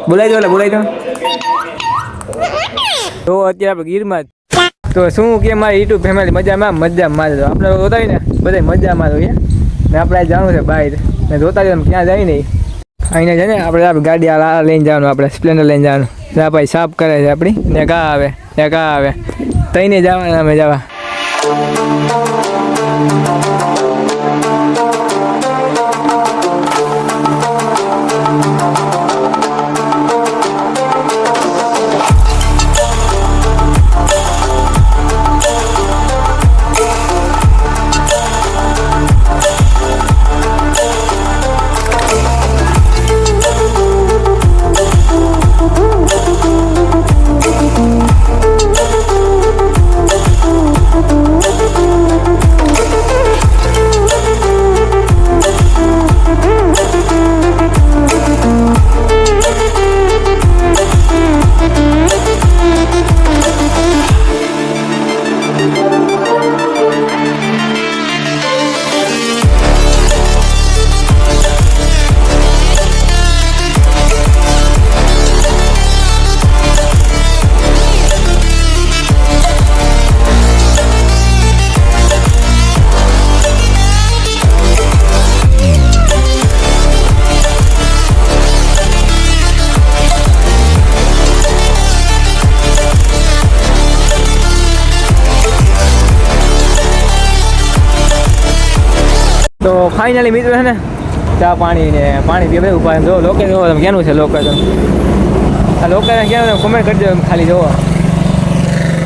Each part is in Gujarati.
બોલાવી દો બોલાવી દો. તો અત્યારે આપણે ગીરમાં તો શું કે મારી યુટ્યુબ ફેમિલી મજામાં તો આપણે જોતા હોય ને બધા મજામાં જોઈએ ને આપણે જવાનું છે બહાર ને જોતા હોય ક્યાં જાય નહીં અહીંને છે ને આપણે ગાડી લઈને જવાનું આપણે સ્પ્લેન્ડર લઈને જવાનું ત્યાં ભાઈ સાફ કરે છે આપણી ને કાં આવે તઈને જવાના અમે જવા. તો ફાઇનલી મિત્રો છે ને ચા પાણી ને પાણી પીએ બધા ઉભા જો લોકેશન જોવો તમે ક્યાંનું છે લોકેશન આ લોકેશન ક્યાં કોમેન્ટ કરી દો ખાલી જોવો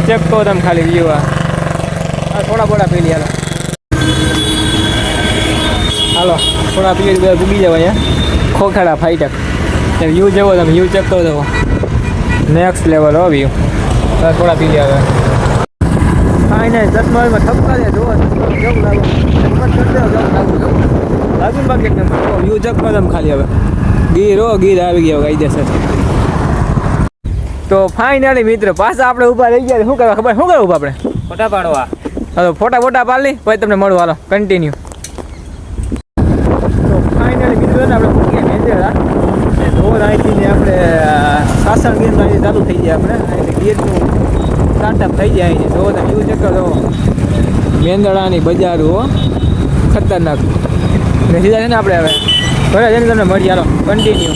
ચેક કરો તમે ખાલી વ્યૂ આ થોડા બોડા પી લે હાલો થોડા પી બધા ભૂગી જાવ અહીંયા ખોખાડા ફાઈટક વ્યૂ જેવો તમે વ્યૂ ચેક કરો દેવો નેક્સ્ટ લેવલ હો વ્યૂ થોડા પી લે હવે ફાઇનલ ચશ્મામાં થપકા દે જોવો કેવું લાગે લાગું બાકી એક નંબર વ્યૂ ચેક કરો તમે ખાલી હવે ગીર આવી ગયો કાયદેસર. તો ફાઇનલી મિત્ર પાછા આપણે ઊભા રહી ગયા શું કરવા ખબર શું કરવા ઊભા આપણે ફોટા પાડવા હાલો ફોટા પાડી પછી તમને મળું હાલો કન્ટિન્યુ. તો ફાઇનલી મિત્રો ને આપણે પૂછીએ મેંદેડા રોડ અહીંથી ને આપણે સાસણ ગીર ચાલુ થઈ જાય આપણે ગીરનું સ્ટાર્ટઅપ થઈ જાય અહીં જો તમે વ્યૂ ચેક કરો મેંદડાની બજારો ખતરનાક ને સીધા છે ને આપણે હવે ઘરે જઈને તમને મળી હાલો કન્ટિન્યુ.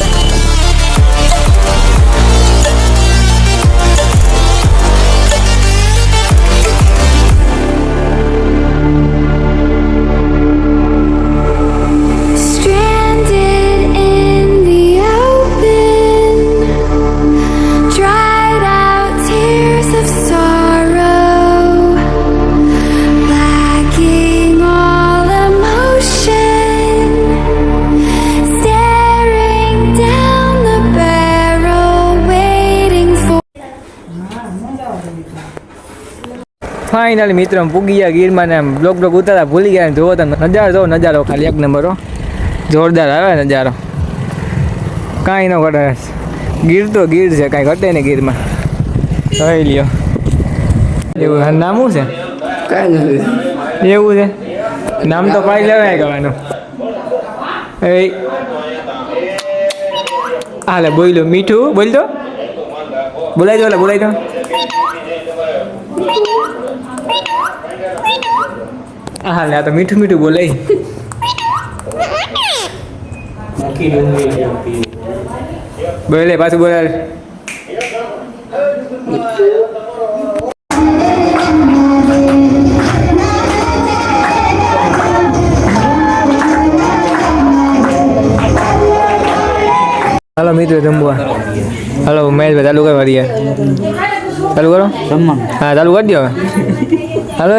ફાઇનલી મિત્રો પૂગી ગયા ગીરમાં ને બ્લોક ઉતારા ભૂલી ગયા જોવો તો નજારો ખાલી એક નંબર જોરદાર આવે નજારો કાંઈ ન ઘટે ગીર તો ગીર છે કાંઈ ઘટે ને ગીરમાં કહી લ્યો એવું નામ શું છે કાંઈ નથી એવું છે નામ તો પાડી લેવાય કહેવાનું એ હાલે બોલો મીઠું બોલ તો બોલાવી દો હા લે તો મીઠું બોલાય બોલે પાછું બોલાય. હાલો મિત્રો જમવા હાલો મહેશભાઈ ચાલુ કરવા દઈએ ચાલુ કરો હા ચાલુ કરી દો હવે હાલો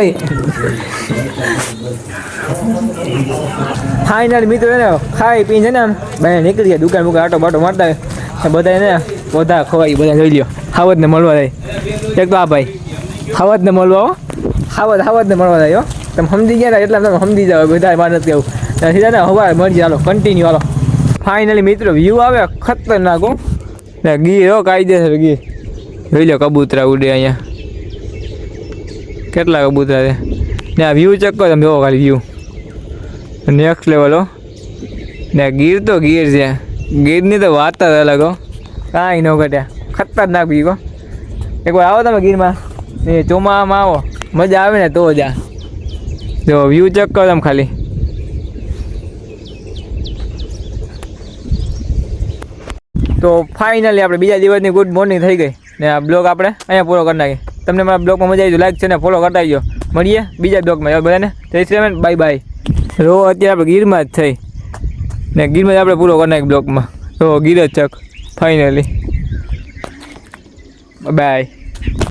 ફાઇનલ મિત્રો ને ખાઈ પીને છે ને આમ ભાઈ નીકળી ગયા દુકાન આટો બાટો મારતા બધા ને બધા ખવાઈ બધા જોઈ લ્યો હાવત ને મળવા જાય એક તો આ ભાઈ હાવત ને મળવા હાવત ને મળવા જાય તમે સમજી ગયા ને એટલા તમે સમજી જાઓ બધા માર નથી કેવું સીધા ને હવા મરજી હાલો કન્ટિન્યુ હાલો. ફાઇનલી મિત્રો વ્યૂ આવે ખતરનાક ને ગીર કાયદેસર ગીર જોઈ લો કબૂતરા ઉડે અહીંયા કેટલા કબૂતરા છે ને આ વ્યૂ ચેક કરો તમે જોવો ખાલી વ્યૂ નેક્સ્ટ લેવલ ને ગીર તો ગીર છે ગીરની તો વાત જ અલગ કાંઈ ન ઘટ્યા ખતરનાક બીકો એકવાર આવો તમે ગીરમાં એ ચોમામાં આવો મજા આવે ને તો જ આ જો વ્યૂ ચેક કરો તમે ખાલી તો ફાઇનલી આપણે બીજા દિવસની ગુડ મોર્નિંગ થઈ ગઈ ને આ બ્લોગ આપણે અહીંયા પૂરો કરી નાખીએ તમને મારા બ્લોગમાં મજા આવી તો લાઈક છે ને ફોલો કરતા આવજો મળીએ બીજા બ્લોગમાં બધાને જય શ્રી રામ બાય બાય રો અત્યારે આપણે ગીરમાં જ થઈ ને ગીરમાં જ આપણે પૂરો કરી નાખીએ બ્લોગમાં તો ગીર જ ચક ફાઇનલી બાય